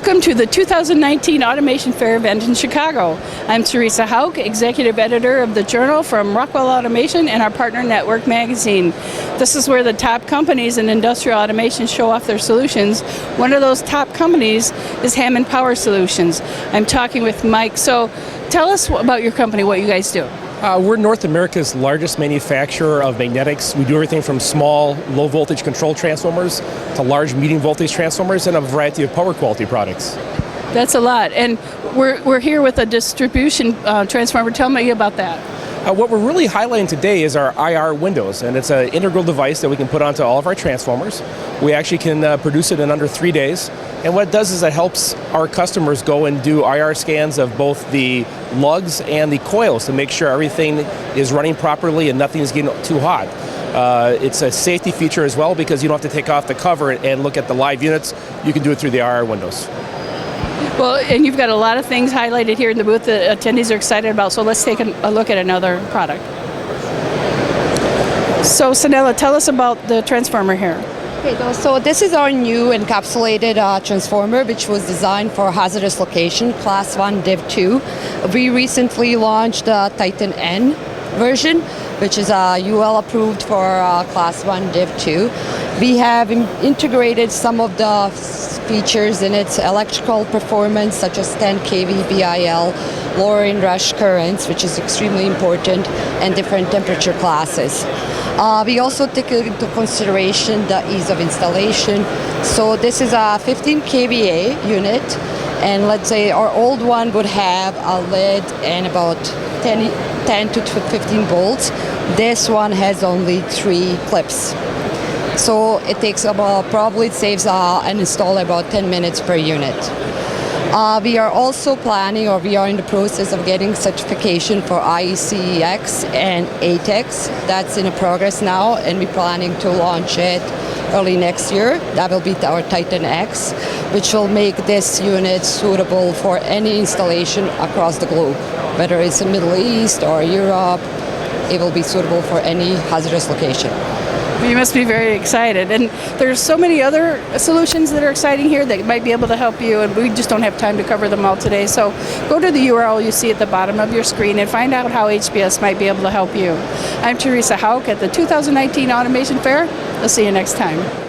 Welcome to the 2019 Automation Fair event in Chicago. I'm Teresa Hauk, Executive Editor of the Journal from Rockwell Automation and our partner Network Magazine. This is where the top companies in industrial automation show off their solutions. One of those top companies is Hammond Power Solutions. I'm talking with Mike. So tell us about your company, what you guys do. We're North America's largest manufacturer of magnetics. We do everything from small, low voltage control transformers to large, medium voltage transformers and a variety of power quality products. That's a lot. And we're here with a distribution transformer. Tell me about that. What we're really highlighting today is our IR windows, and it's an integral device that we can put onto all of our transformers. We actually can produce it in under 3 days. And what it does is it helps our customers go and do IR scans of both the lugs and the coils to make sure everything is running properly and nothing is getting too hot. It's a safety feature as well because you don't have to take off the cover and look at the live units. You can do it through the IR windows. Well, and you've got a lot of things highlighted here in the booth that attendees are excited about, so let's take a look at another product. So, Sanella, tell us about the transformer here. Okay, so this is our new encapsulated transformer, which was designed for hazardous location, Class 1 Div 2. We recently launched the Titan N version, which is UL approved for Class 1 Div 2. We have integrated some of the features in its electrical performance, such as 10 kV BIL, lowering rush currents, which is extremely important, and different temperature classes. We also take into consideration the ease of installation. So this is a 15 kVA unit, and let's say our old one would have a lid and about 10 to 15 volts. This one has only 3 clips. So it takes probably it saves an install about 10 minutes per unit. We are also planning, or we are in the process of getting certification for IECEx and ATEX. That's in progress now, and we're planning to launch it early next year. That will be our Titan X, which will make this unit suitable for any installation across the globe, whether it's in the Middle East or Europe. It will be suitable for any hazardous location. You must be very excited. And there's so many other solutions that are exciting here that might be able to help you, and we just don't have time to cover them all today. So go to the URL you see at the bottom of your screen and find out how HBS might be able to help you. I'm Teresa Hauk at the 2019 Automation Fair. I'll see you next time.